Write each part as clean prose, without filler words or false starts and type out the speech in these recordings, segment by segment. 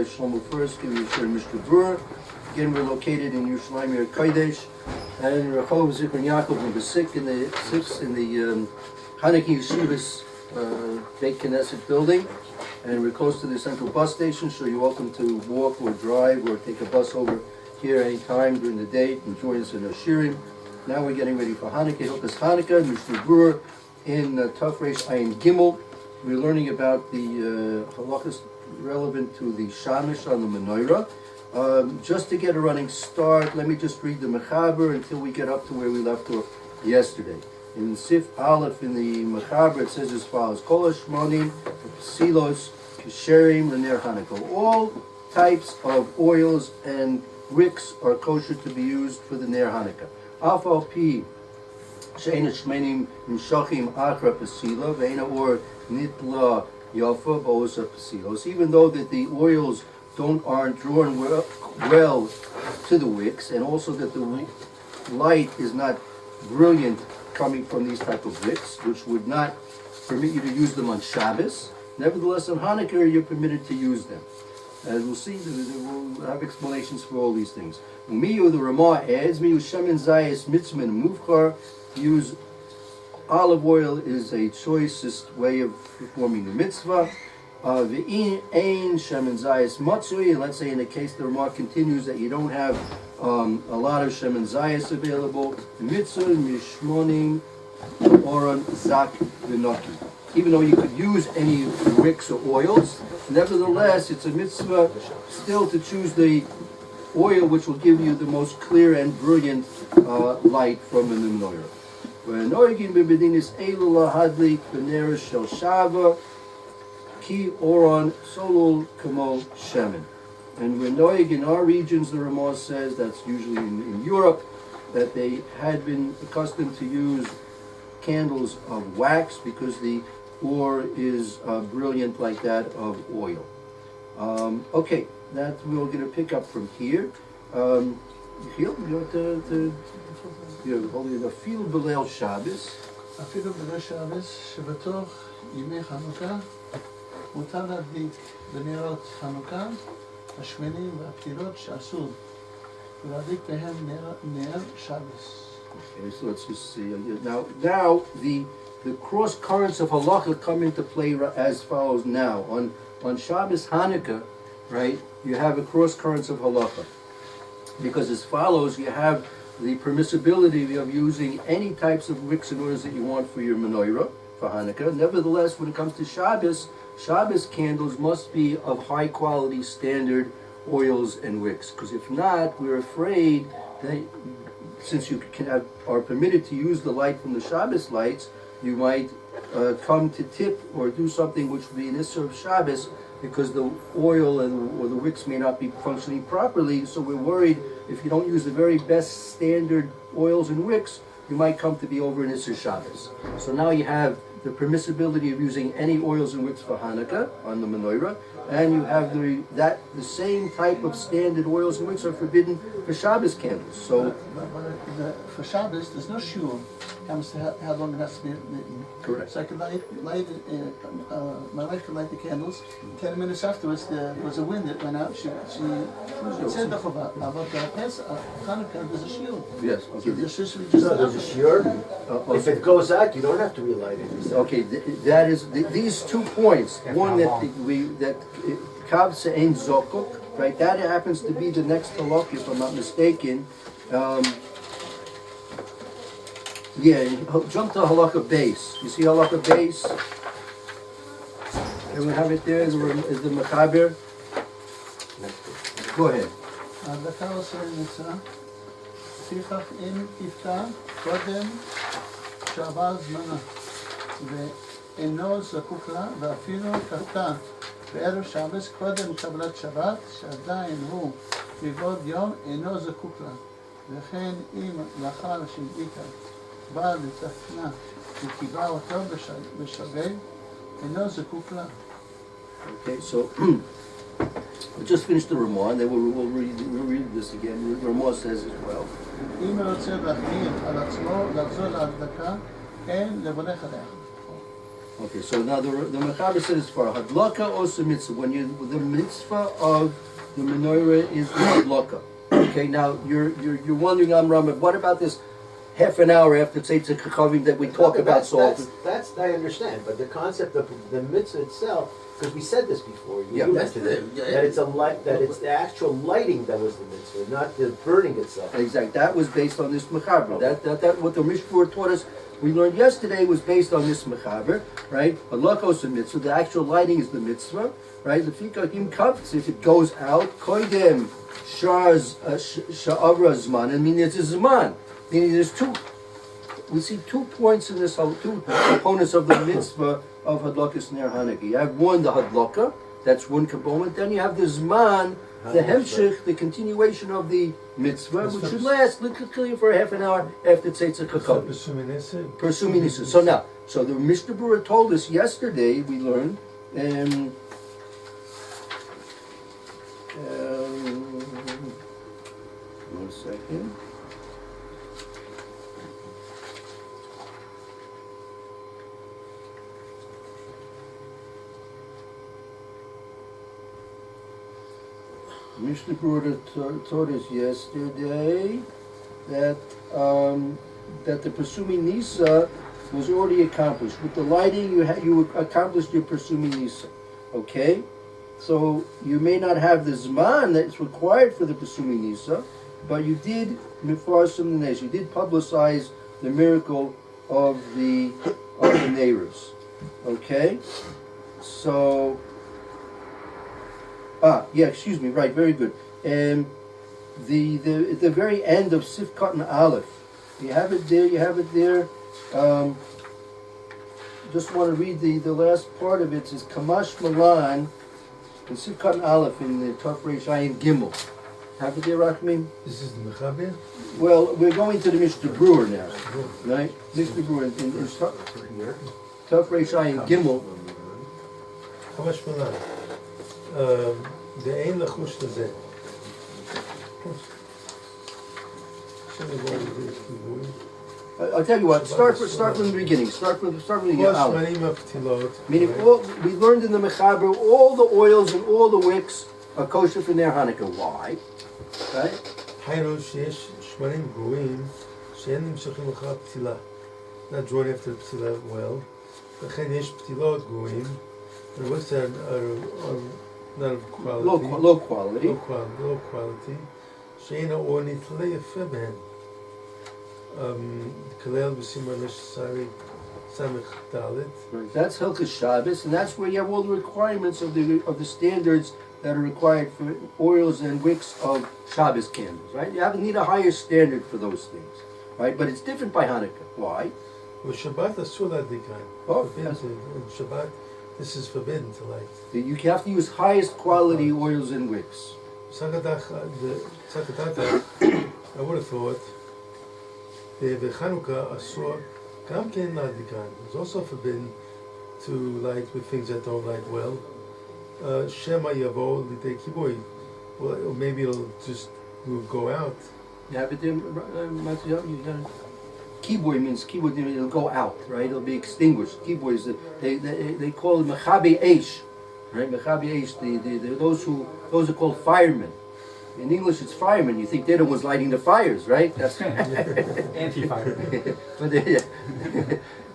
Shlomo Furst, giving you share Mishna Berura. Again, we're located in Yerushalayim Kodesh, and Rachov Zikron Yaakov number 6 in the Hanukkah Yeshivas Beit Knesset building, and we're close to the central bus station. So you're welcome to walk or drive or take a bus over here anytime during the day and join us in our shirim. Now we're getting ready for Hanukkah, Hilchos Hanukkah, Mishna Berura in Taf Reish Ayin Gimel. We're learning about the halachas relevant to the shamish on the menorah. Just to get a running start, let me just read the mechaber until we get up to where we left off yesterday. In Sif Aleph in the mechaber it says as follows: Kol hashmonim, psilos, kesherim, l'ner Hanukkah. All types of oils and wicks are kosher to be used for the ner Hanukkah. Af al pi she'en shmenim nimshachim achra pesila ve'ena or nitla yafa bo'osa pesilos. Even though that the oils aren't drawn well to the wicks, and also that the light is not brilliant coming from these type of wicks, which would not permit you to use them on Shabbos. Nevertheless, on Hanukkah you're permitted to use them. As we'll see, we'll have explanations for all these things. Umiyu, the Ramah adds, Miyu shemen zayis mitzvah muvchar. Use olive oil is a choicest way of performing the mitzvah. V'in ein shemen zayis matzui. Let's say in the case the Ramah continues that you don't have a lot of shemen zayis available. Mitzvah mishmonim oron zak v'noki. Even though you could use any wicks or oils, nevertheless it's a mitzvah still to choose the oil which will give you the most clear and brilliant light from the menorah. V'noigin b'bedinis elu lahadlik b'neres shel shava ki oron solul kamo shemen. And we're noig in our regions, the Ramah says, that's usually in Europe, that they had been accustomed to use candles of wax because the ore is brilliant like that of oil. Okay, that we're going to pick up from here. You know, אפילו בליל Shabbos. אפילו בליל Shabbos, שבתוך ימי חנוכה, מותר להדליק בנרות חנוכה, השמנים והפתילות שאסור, ולהדליק בהם נר Shabbos. Okay, so let's just see. Now the cross currents of halacha come into play as follows. Now on Shabbos Hanukkah, right? You have a cross currents of halacha, because as follows: you have the permissibility of using any types of wicks and oils that you want for your menorah for Hanukkah. Nevertheless, when it comes to Shabbos candles must be of high quality standard oils and wicks, because if not, we're afraid that since you are permitted to use the light from the Shabbos lights, you might come to tip or do something which would be an issur of Shabbos, because the oil or the wicks may not be functioning properly. So we're worried if you don't use the very best standard oils and wicks, you might come to be over an issur Shabbos. So now you have the permissibility of using any oils and wicks for Hanukkah on the menorah, and you have the same type of standard oils and wicks are forbidden for Shabbos candles. So for Shabbos, there's no shiur. Comes to how long it has to be lit. Correct. So I could light my wife could light the candles. 10 minutes afterwards, there was a wind that went out. She said about Hanukkah. There's a shiur. yes, okay. There's There's a shiur. If it goes out, you don't have to relight it. Okay, that is these 2 points. One that kav se'en zokuk, right? That happens to be the next halakha, if I'm not mistaken. Jump to halakha base. You see halakha base? And we have it there. Is the mechaber? Go ahead. ההדלקה עושה נמצא, לפיכך אם יפתע קודם שעבר זמנה, ואינו זקוק לה, ואפילו קרתה בערב שבס קודם קבלת שבת, שעדיין הוא מבעוד יום אינו זקוק לה. וכן אם לאחר שהדליקה בא לתקנה וקיבע אותו בשוגג, אינו זקוק לה. Okay, so we just finished the Ramah, and then we'll read this again. Ramah says as well. אם רוצה להחמיר על עצמו לחזור להדלקה, אין לברך עליה. Okay, so now the Mechaber says for hadlaka also mitzvah, when the mitzvah of the menorah is the hadlaka. Okay, now you're wondering, Amram, what about this half an hour after Tzeitzah Kachavim that we talk about so often? That's I understand, but the concept of the mitzvah itself, because we said this before, you Yeah, mentioned it, that it's that it's the actual lighting that was the mitzvah, not the burning itself. Exactly, that was based on this Mechaber. That what the Mishna taught us, we learned yesterday, was based on this Mechaber, right? Hadlakos a mitzvah, the actual lighting is the mitzvah, right? Lefikachim kavtz, if it goes out, koidem sha'avra zman, I mean it's a zman. Meaning there's we see 2 points in this, 2 components of the mitzvah of Hadlakas Ner Hanukkah. You have one, the Hadlaka, that's one component. Then you have the Zman, the Hemshich, the continuation of the mitzvah, which should last literally for half an hour after Tzeitzah Kachavim. Persuming Nisa. So now, the Mishna Berura told us yesterday, we learned, one second. Mishna Berura taught us yesterday that that the Persuming Nisa was already accomplished. With the lighting, you accomplished your Persuming Nisa. Okay? So you may not have the Zman that's required for the Persuming Nisa, but you did Mefarsim the you did publicize the miracle of the Neiros. Okay? So excuse me, right, very good. At the very end of Sifkat and Aleph, you have it there. Just want to read the last part of it. It says Kamash Malan in Sifkat and Aleph in the Taf Reish Ayin Gimel. Have it there, Rachmim? This is the Mechaber? Well, we're going to the Mishna Berura now, right? Mishna Berura in Taf Reish Ayin Gimel. Kamash Malan. The ein lachush lezeh. I'll tell you what. Start from the beginning. Start from the Aleph. Meaning, we learned in the Mechaber all the oils and all the wicks are kosher for Ner Hanukkah. Why? Right? Not drawn after ptila well. The wicks are not of quality. Low quality. Low quality. Sheina or nitlei feben. Kalel b'simar neshari samich dalit. That's Hilchos Shabbos, and that's where you have all the requirements of the standards that are required for oils and wicks of Shabbos candles. Right? You need a higher standard for those things. Right? But it's different by Hanukkah. Why? Well, Shabbat asur ladikan. Oh, yes. Shabbat. This is forbidden to light. You have to use highest quality oils and wicks. Sakadata, I would have thought, the Chanukah asur gamken ladikan. It's also forbidden to light with things that don't light well. Shema yavo l'tei kiboy. Well, or maybe it'll go out. Yeah, but then, Kiboy means it'll go out, right? It'll be extinguished. Kiboy is they call it Mechabe Eish, right? Mechabe Eish. Those are called firemen. In English, it's firemen. You think they're the ones lighting the fires, right? That's anti-fire. But here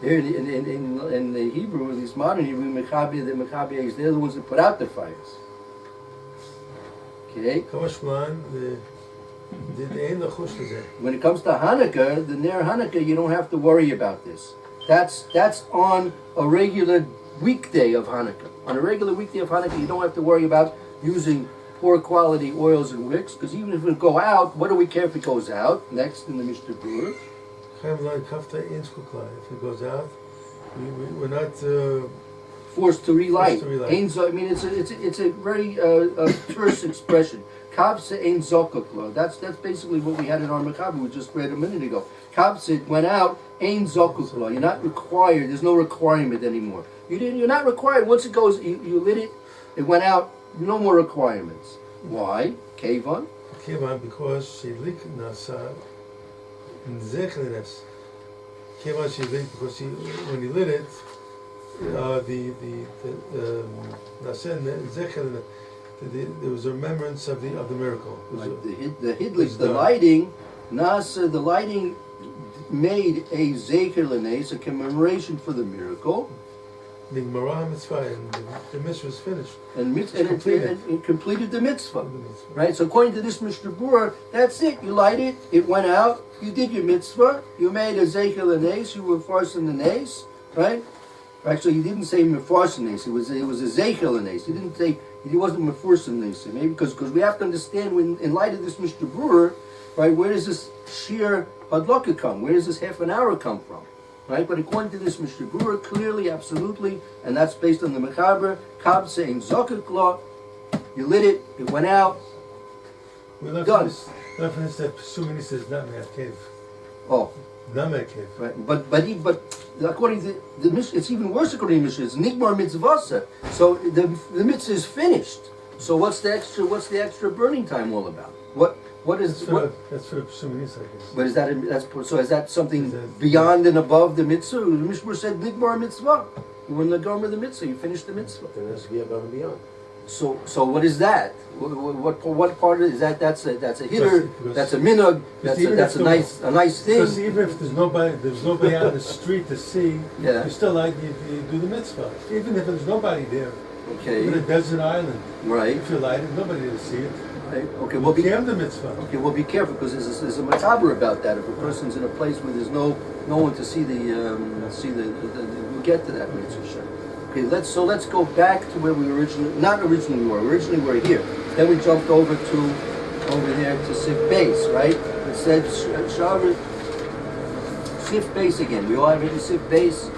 in the Hebrew, in this modern Hebrew, the Mechabe Eish, they're the ones that put out the fires. Okay. When it comes to Hanukkah, the Ner Hanukkah, you don't have to worry about this. That's on a regular weekday of Hanukkah. On a regular weekday of Hanukkah, you don't have to worry about using poor quality oils and wicks, because even if it go out, what do we care if it goes out? Next in the Mishna Berura. If it goes out, we're not forced to relight. I mean, it's a very terse expression. Kavse ein zokoklo. That's basically what we had in our Mechaber we just read a minute ago. Kavse went out ein zokoklo. You're not required. There's no requirement anymore. You're not required. Once it goes, you lit it. It went out. No more requirements. Why? Kevan? Kevan, because shelik nasa nzechlenes. Kevan shelik, because when he lit it, there was a remembrance of the miracle. Like the hidlik, the lighting, nasa, the lighting made a zeker lenes, a commemoration for the miracle. The Gemara mitzvah and the mitzvah was finished. And it completed the mitzvah. Right? So according to this Mishna Berura, that's it. You light it, it went out, you did your mitzvah, you made a zeker lenes, you were forcing the nes, right? Actually, he didn't say mefarsin nes. It was a zeichel nes. He didn't say he wasn't mefarsin nes. Maybe because we have to understand when in light of this Mishna Berura, right? Where does this sheer hadlaka come? Where does this half an hour come from? Right? But according to this Mishna Berura, clearly, absolutely, and that's based on the mechaber kab saying zokak law. You lit it. It went out. Done. Reference that Sumini says not cave. Oh. Right. But according to the Mishnah, it's even worse according to the Mishnah. It's nigmar mitzvasa. So the mitzvah is finished. So what's the extra burning time all about? What is that's for the Suminis, I guess. But is that something beyond and above the mitzvah? The Mishnah said nigmar mitzvah. You were in the gomer of the mitzvah. You finished the mitzvah. Then there's to be above and beyond. So what is that? What part of it is that? That's a hitter. That's a minhag. That's a nice thing. Because even if there's nobody out in the street to see, yeah. you still you do the mitzvah. Even if there's nobody there. Okay. Even a desert island. Right. If you light it, nobody will see it. Right. Okay. Well, the mitzvah. Okay. Well, be careful because there's a macabre about that. If a person's in a place where there's no one to see we'll get to that mitzvah. Okay, let's go back to where we originally were. Originally we were here. Then we jumped over there to Sif base, right? It said Sif base again. We all have it in Sif base.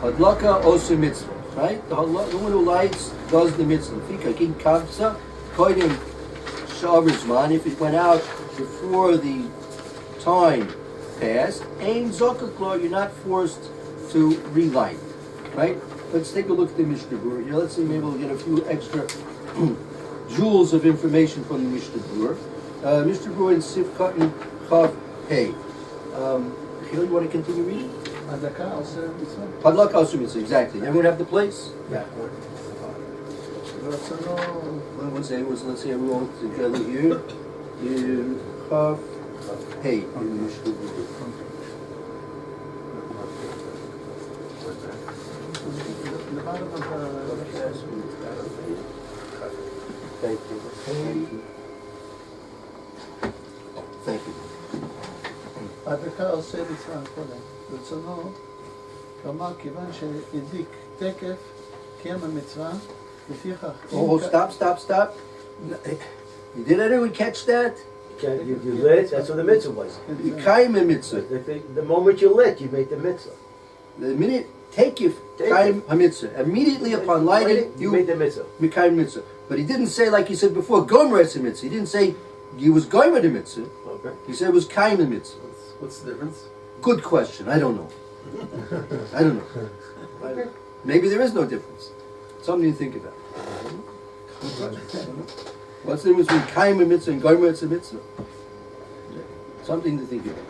Hadlaka osu mitzvah, right? The one who lights does the mitzvah. Fika kin kapsa koidim shavrizman. If it went out before the time passed, ain zokaklo, you're not forced to relight. Right? Let's take a look at the Mishna Berura here. Let's see, maybe we'll get a few extra jewels of information from the Mishna Berura. Mishna Berura in Sif Katan Chav Hey. Chil, you want to continue reading? Hadlaka also mitzvah. Hadlaka also mitzvah, exactly. Everyone have the place? Yeah. Let's say everyone together here. In Chav Hey in the Mishna Berura. Thank you. Thank you. הדקה עושה מצווה קודם. ברצונו כלומר, כיוון שהדליק תקף, קיים המצווה, לפיכך... Oh, stop. Did anyone catch that? You lit, that's what the mitzvah was. You kaim a mitzvah. The moment you lit, you make the mitzvah. The minute Take kaim hamitzvah. Immediately upon lighting, you made the mitzvah. Mikayim mitzvah. But he didn't say, like he said before, gomer es mitzvah. He didn't say he was gomer the mitzvah. Okay. He said it was kaim the mitzvah. What's the difference? Good question. I don't know. I don't know. Maybe there is no difference. Something to think about. What's the difference between kaim a mitzvah and gomer es mitzvah? Something to think about.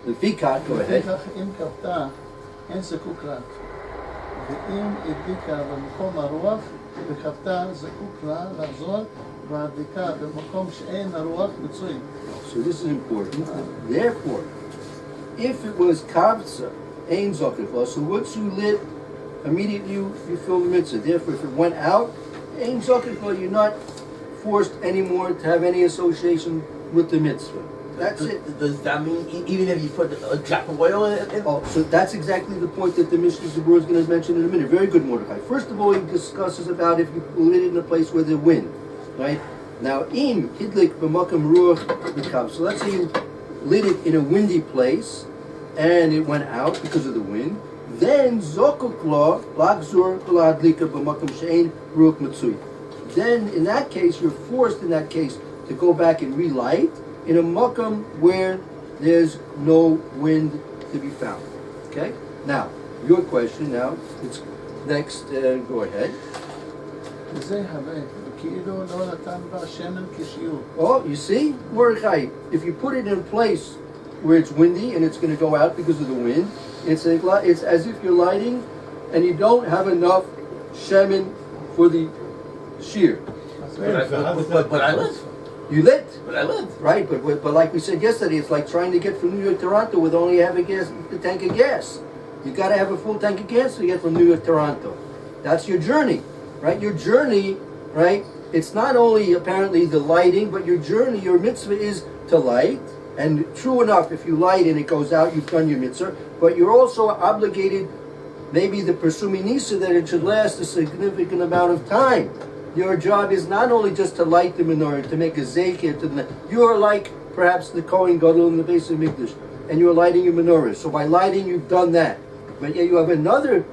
The fikat, go ahead. אין זקוק לה. ואם הדליקה במקום הרוח וכבתה, זקוק לה לחזור והדליקה במקום שאין הרוח מצוי. So this is important. Therefore, if it was kavtza, ein zokif, so once you lit, immediately you fill the mitzvah. Therefore, if it went out, ein zokif, you're not forced anymore to have any association with the mitzvah. That's it. Does that mean even if you put a drop of oil in it? Oh, so that's exactly the point that the Mishna Berura is going to mention in a minute. Very good, Mordechai. First of all, he discusses about if you lit it in a place where there's wind, right? Now, im hidlik b'makam ruach b'kav. So let's say you lit it in a windy place, and it went out because of the wind. Then zokokla lagzur b'ladlika b'makam she'ein ruach matzui. Then, in that case, you're forced in that case to go back and relight in a makam where there's no wind to be found. Okay? Now, your question now, it's next, go ahead. Oh, you see? Mordechai, if you put it in a place where it's windy and it's going to go out because of the wind, it's as if you're lighting and you don't have enough shemen for the shear. But I live. You lit, But I live. right? But like we said yesterday, it's like trying to get from New York to Toronto with only having a tank of gas. You got to have a full tank of gas to get from New York to Toronto. That's your journey, right? Your journey, right? It's not only apparently the lighting, but your journey, your mitzvah is to light. And true enough, if you light and it goes out, you've done your mitzvah. But you're also obligated, maybe the Persumi Nisa, that it should last a significant amount of time. Your job is not only just to light the menorah, to make a zekir. You're like perhaps the Kohen Gadol in the base of Mikdash, and you're lighting your menorah. So by lighting, you've done that. But yet you have another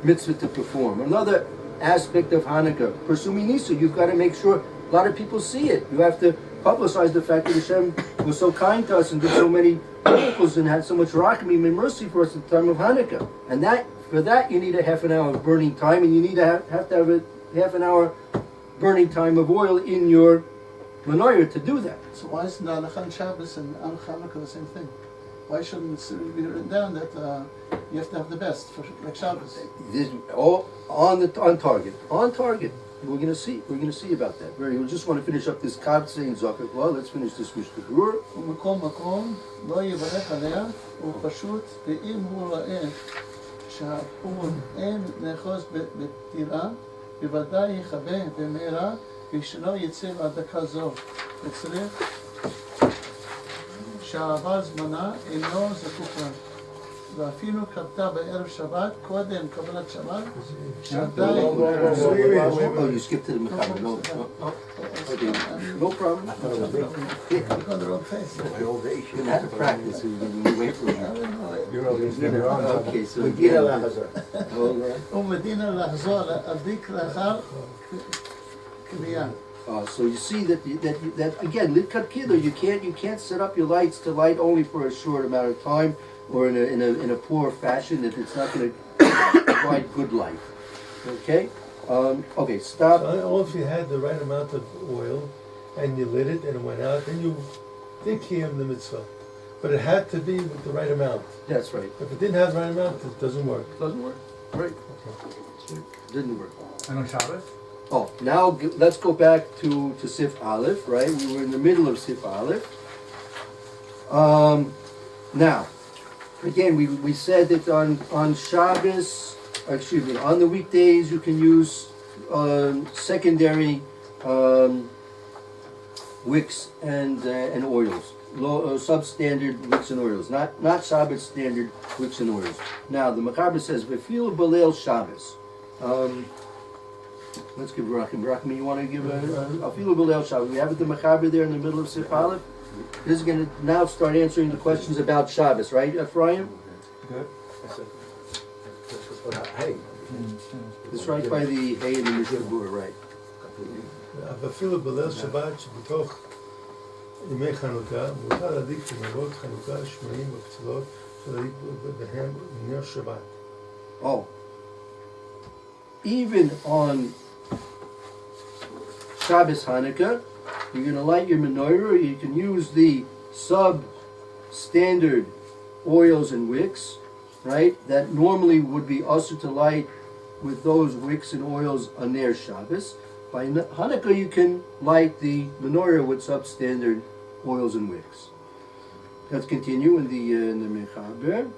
mitzvah to perform, another aspect of Hanukkah. Persumi Nisa, you've got to make sure a lot of people see it. You have to publicize the fact that Hashem was so kind to us and did so many miracles and had so much rachamim and mercy for us at the time of Hanukkah. And that for that you need a half an hour of burning time, and you need to have to have a half an hour burning time of oil in your menorah to do that. So why isn't Alachan Shabbos and Al Hanukkah the same thing? Why shouldn't it be written down that you have to have the best for like Shabbos? This all on target. On target. We're gonna see about that. We just want to finish up this Kabtze in Zakak. Well, let's finish this Mishna Berura. ומקום מקום לא יברך עליה, הוא פשוט, ואם הוא רואה שהפור אין נאחוז בטירה, בוודאי יכבה במהרה, ושלא יצא לדקה זו. וצריך שעבר זמנה אינו זקוק לה. ואפילו קרתה בערב שבת, קודם קבלת שבת, שעדיין... Oh, you skipped to the Mechaber. No, okay. No problem. You go the wrong place. You're gonna have to practice when you wait for it. Okay, so Medina Lahazar. hold on. ומדינה לחזור להדליק לאחר קביעה. So you see that again, litkat kiddur, you can't set up your lights to light only for a short amount of time or in a poor fashion that it's not going to provide good light. Okay, okay, stop. Or if you had the right amount of oil and you lit it and it went out, then you did kiyum the mitzvah. But it had to be with the right amount. That's right. If it didn't have the right amount, it doesn't work. Doesn't work. Right. Okay. Didn't work. And on Shabbos? Oh, now let's go back to Sif Aleph, right? We were in the middle of Sif Aleph. Now, again, we said that on Shabbos, on the weekdays, you can use secondary wicks and oils, substandard wicks and oils, not Shabbos standard wicks and oils. Now, the Mechaber says, "V'filu b'leil Shabbos." Let's give Rachim. Rachim, you want to give a filu b'leil Shabbos? We have the Mechaber there in the middle of Sif Aleph. This is going to now start answering the questions about Shabbos, right, Ephraim? Good. Hey. It's right by the hay in the Mishna Berura, right? ואפילו בליל שבת שבתוך ימי חנוכה מותר להדליק נרות חנוכה שמנים ופצלות שלהדליק בהם נר שבת. Oh. Even on Shabbos Hanukkah, you're going to light your menorah. You can use the substandard oils and wicks, right? That normally would be also to light with those wicks and oils on their Shabbos. By Hanukkah, you can light the menorah with substandard oils and wicks. Let's continue in the Mechaber.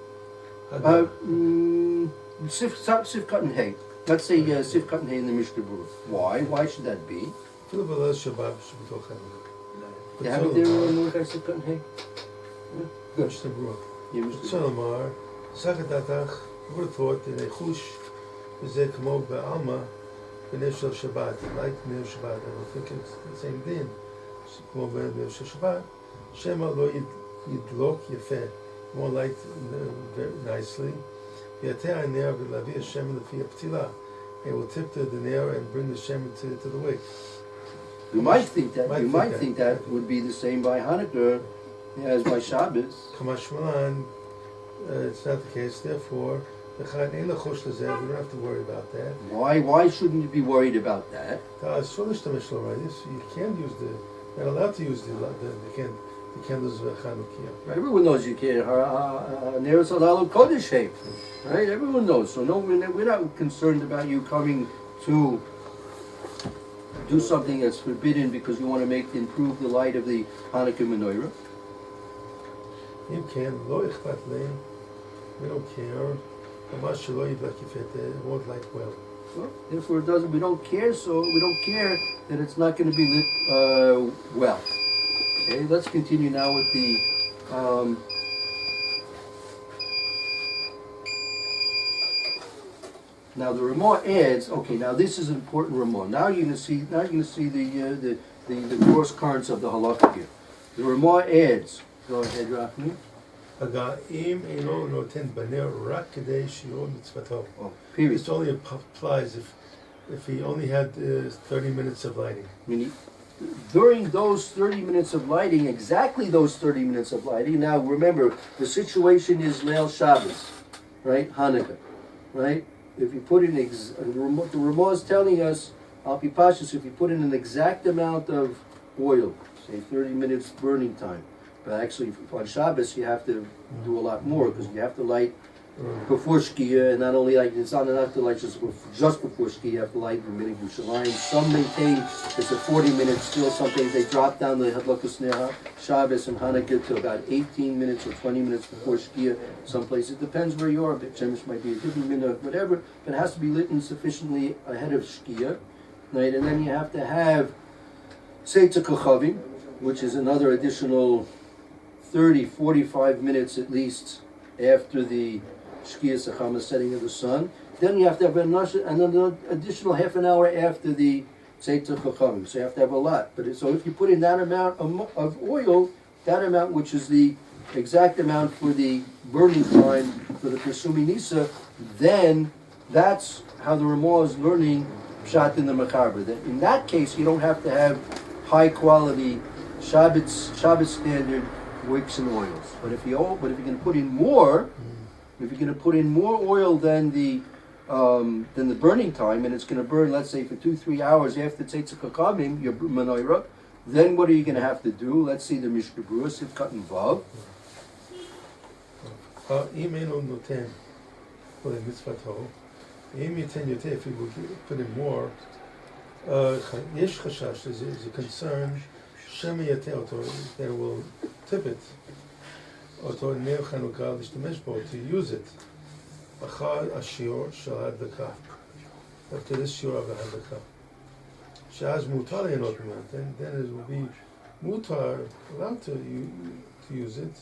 Sif Cotton Hay. Let's say Sif Cotton Hay in the Mishna Berura. Why? Why should that be? אפילו בליל שבת שבתוך חנוכה. You have it there in Mordechai Sif Cotton Hay? Good. משנה ברורה. Yeah, Mishna רוצה Berura. לומר, סך דעתך ורטות נחוש וזה כמו בעלמא בנר של שבת, like נר שבת, I don't think it's the same thing, כמו בנר של שבת, שמא לא ידלוק יפה, more light very nicely, ויתר הנר ולהביא השמן לפי הפתילה, it will tip to the nair and bring the shemen to the wick. You might think that would be the same by Hanukkah as by Shabbos. Kamash Malan, it's not the case. Therefore, we don't have to worry about that. Why shouldn't you be worried about that? You can't use not allowed to use the the candles of Chanukah. Everyone knows you can't. Neres Halalu Kodesh shape, right? Everyone knows. So no, we're not concerned about you coming to do something that's forbidden because you want to improve the light of the Hanukkah menorah. אם כן, לא אכפת להם, we don't care, ממש שלא ידלק יפת, it won't light well. Well, therefore, we don't care. So we don't care that it's not going to be lit well. Okay, let's continue now with the. Now the Ramah adds. Okay, now this is an important Ramah. Now you're going to see. Now you're going to see the cross currents of the halakha here. The Ramah adds. Go ahead, Rachmi. אם אינו נותן בנר רק כדי שיעור מצוותו. Oh, period. This only applies if he only had 30 minutes of lighting. Meaning, during those 30 minutes of lighting, exactly those 30 minutes of lighting. Now remember, the situation is Leil Shabbos, right? Hanukkah, right? If you put in, the Ramah is telling us, Al Pi Pashtus, if you put in an exact amount of oil, say 30 minutes burning time, but actually on Shabbos you have to do a lot more because you have to light before Shkia, and not only like it's not enough to light just before Shkia, you have to light the minute Yerushalayim. Some maintain it's a 40 minutes still. Sometimes they drop down the Hadlakas Shabbos and Hanukkah to about 18 minutes or 20 minutes before Shkia. Some places it depends where you are. But Shemesh might be a different minute, whatever. But it has to be lit in sufficiently ahead of Shkia, right? And then you have to have Seitza Kochavim, which is another additional 30-45 minutes at least after the Shkia Sechama setting of the sun. Then you have to have another additional half an hour after the Tzeitzah Chachamim. So you have to have a lot. But so if you put in that amount of oil, that amount which is the exact amount for the burning time for the Pesumi Nisa, then that's how the Ramah is learning Pshat in the Mechaber. That in that case you don't have to have high quality Shabbos standard wicks and oils. But if you're going to put in more, if you're going to put in more oil than the burning time, and it's going to burn, let's say, for 2-3 hours after Tzeitzah Kachamim, your menorah, then what are you going to have to do? Let's see the Mishna Berura, Sivkat and Vav. אם אינו נותן למצוותו, אם ייתן יותר, if he will put in more, יש חשש, there's a concern, שמא יטה אותו, that it will tip it, אותו נר חנוכה להשתמש בו, to use it, אחר השיעור של ההדלקה, after this שיעור of ההדלקה. שאז מותר ליהנות ממנו, then it will be מותר, allowed to use it,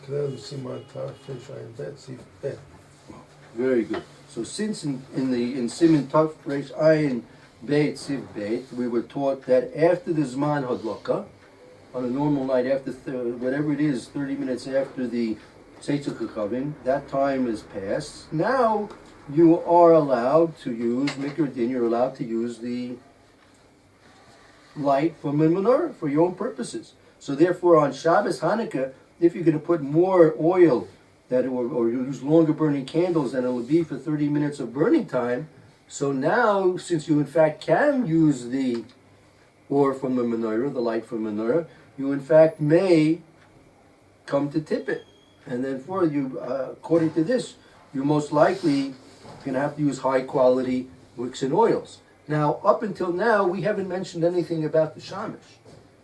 כלל סימן תר"ש עין ב' סעיף ב'. Very good. So since in Siman Taf Reish Ayin Beit Siv Beit, we were taught that after the Zman Hadlaka, on a normal night, after whatever it is, 30 minutes after the Tzeitzah Kachavim, that time is passed. Now you are allowed to use Mikra Din. You're allowed to use the light from the menorah for your own purposes. So therefore, on Shabbos Hanukkah, if you're going to put more oil or use longer burning candles than it will be for 30 minutes of burning time, so now, since you in fact can use the or from the menorah, the light from the menorah, you in fact may come to tip it. And then for you, according to this, you're most likely going to have to use high quality wicks and oils. Now, up until now, we haven't mentioned anything about the shamish,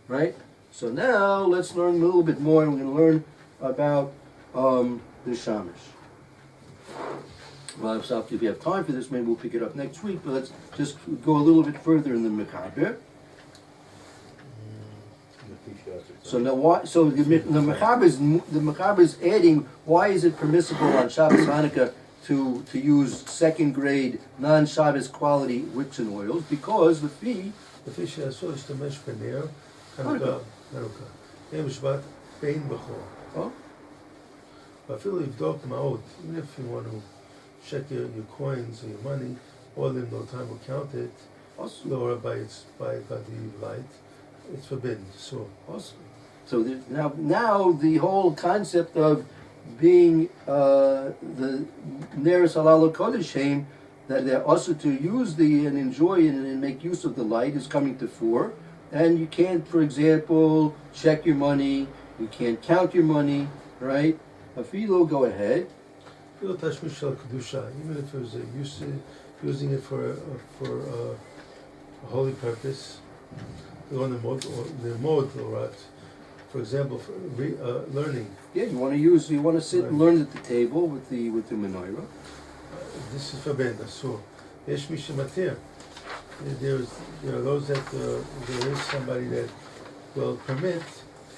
right? So now, let's learn a little bit more. We're going to learn about the shamish. Well, so if you have time for this, maybe we'll pick it up next week. But let's just go a little bit further in the Mechaber. So now, why? So the Mechaber is adding. Why is it permissible on Shabbos Hanukkah to use second grade non-Shabbos quality wicks and oils? Because the fee. לפי שאסור להשתמש בנר חנוכה, יום שבת בין בכור. ואפילו לבדוק מעות, even if you want to check your coins or your money, all in no time will count it, lower by the light, it's forbidden. So now the whole concept of being the Neres Halal Kodeshim, that they're also to use and enjoy and make use of the light is coming to fore, And you can't, for example, check your money, you can't count your money, right? Afilo, go ahead. Even if it was using it for a holy purpose, on the mode or for example, for learning. Yeah, you want to sit and learn at the table with the menorah. This is forbidden. So, yesh mi shematir. There are those that there is somebody that will permit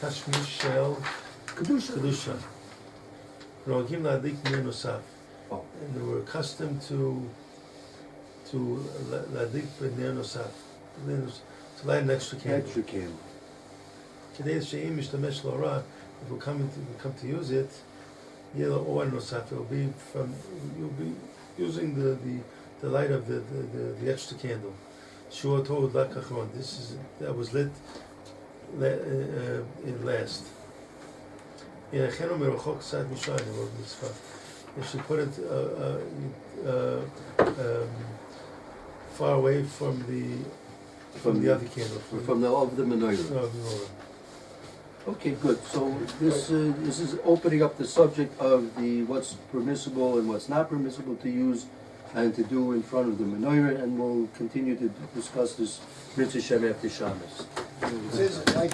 tashmish shel kedusha. Rogim ladik ner nosaf. And they were accustomed to ladik ner nosaf. To light an extra candle. Extra candle. Today, she'im mishtamesh l'ora. If we come to use it, yellow or nosaf, you'll be using the light of the extra candle. Shua told lakachron. That was lit in last. If you put it far away from the other candle, From the menorah. Okay, good. So this is opening up the subject of what's permissible and what's not permissible to use and to do in front of the menorah, and we'll continue to discuss this Mitzvah Shem after Shabbos. It says like